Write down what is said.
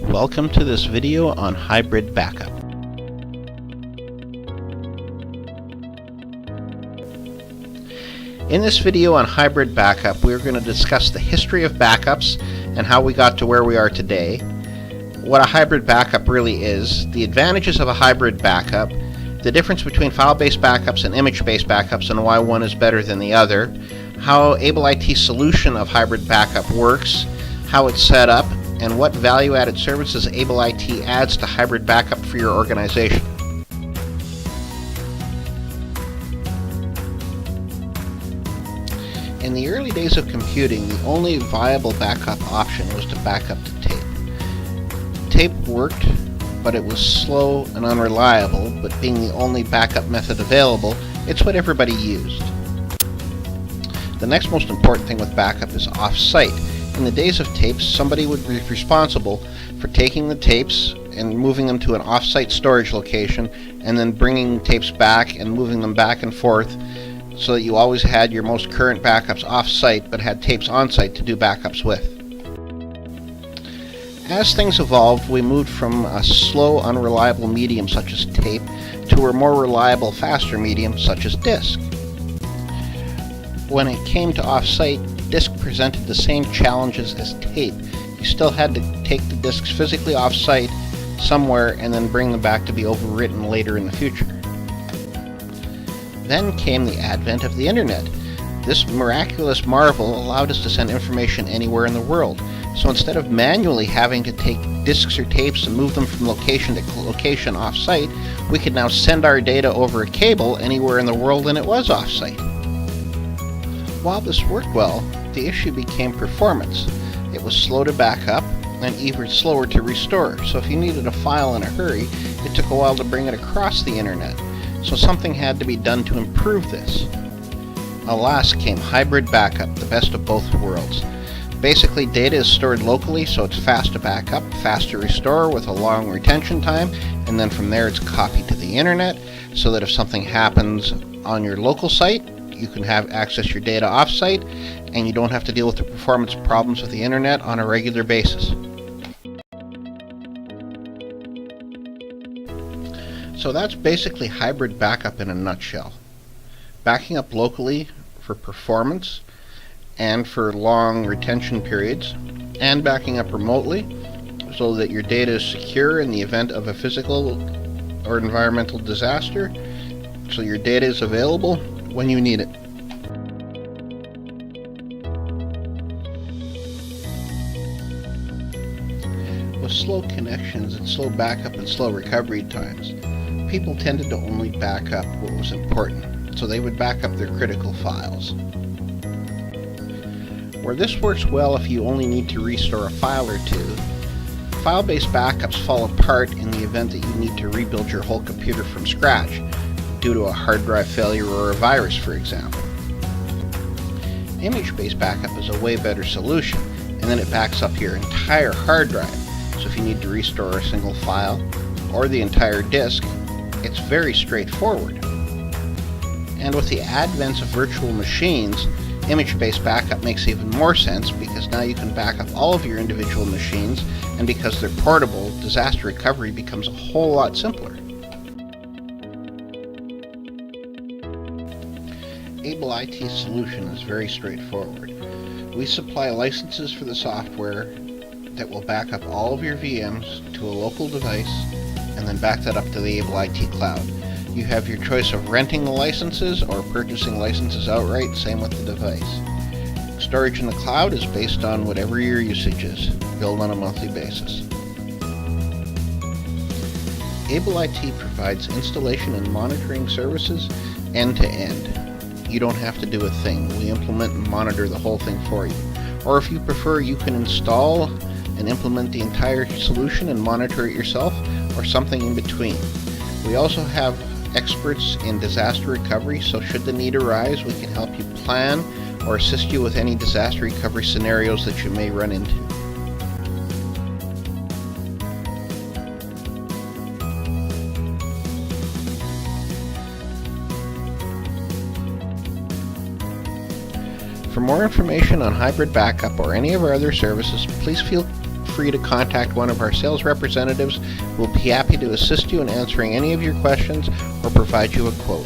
Welcome to this video on hybrid backup. In this video on hybrid backup, we're going to discuss the history of backups and how we got to where we are today, what a hybrid backup really is, the advantages of a hybrid backup, the difference between file-based backups and image-based backups and why one is better than the other, how AbleIT's solution of hybrid backup works, how it's set up, and what value-added services AbleIT adds to hybrid backup for your organization. In the early days of computing, the only viable backup option was to back up to tape. Tape worked, but it was slow and unreliable, but being the only backup method available, it's what everybody used. The next most important thing with backup is off-site. In the days of tapes, somebody would be responsible for taking the tapes and moving them to an off-site storage location and then bringing tapes back and moving them back and forth so that you always had your most current backups off-site but had tapes on-site to do backups with. As things evolved, we moved from a slow, unreliable medium such as tape to a more reliable, faster medium such as disk. When it came to off-site, disk presented the same challenges as tape. You still had to take the disks physically off-site somewhere and then bring them back to be overwritten later in the future. Then came the advent of the internet. This miraculous marvel allowed us to send information anywhere in the world. So instead of manually having to take disks or tapes and move them from location to location off-site, we could now send our data over a cable anywhere in the world and it was off-site. While this worked well, the issue became performance. It was slow to back up and even slower to restore. So if you needed a file in a hurry, it took a while to bring it across the internet. So something had to be done to improve this. Alas, came hybrid backup, the best of both worlds. Basically, data is stored locally, so it's fast to back up, fast to restore with a long retention time, and then from there it's copied to the internet, so that if something happens on your local site, you can have access your data off-site, and you don't have to deal with the performance problems with the internet on a regular basis. So that's basically hybrid backup in a nutshell. Backing up locally for performance and for long retention periods, and backing up remotely so that your data is secure in the event of a physical or environmental disaster, so your data is available when you need it. With slow connections and slow backup and slow recovery times, people tended to only back up what was important, so they would back up their critical files. Where this works well if you only need to restore a file or two, file-based backups fall apart in the event that you need to rebuild your whole computer from scratch due to a hard drive failure or a virus, for example. Image-based backup is a way better solution, and then it backs up your entire hard drive. So if you need to restore a single file or the entire disk, it's very straightforward. And with the advent of virtual machines, image-based backup makes even more sense because now you can back up all of your individual machines, and because they're portable, disaster recovery becomes a whole lot simpler. AbleIT's solution is very straightforward. We supply licenses for the software that will back up all of your VMs to a local device and then back that up to the AbleIT cloud. You have your choice of renting the licenses or purchasing licenses outright, same with the device. Storage in the cloud is based on whatever your usage is, billed on a monthly basis. AbleIT provides installation and monitoring services end to end. You don't have to do a thing. We implement and monitor the whole thing for you. Or if you prefer, you can install and implement the entire solution and monitor it yourself, or something in between. We also have experts in disaster recovery, so should the need arise, we can help you plan or assist you with any disaster recovery scenarios that you may run into. For more information on hybrid backup or any of our other services, please feel free to contact one of our sales representatives. We'll be happy to assist you in answering any of your questions or provide you a quote.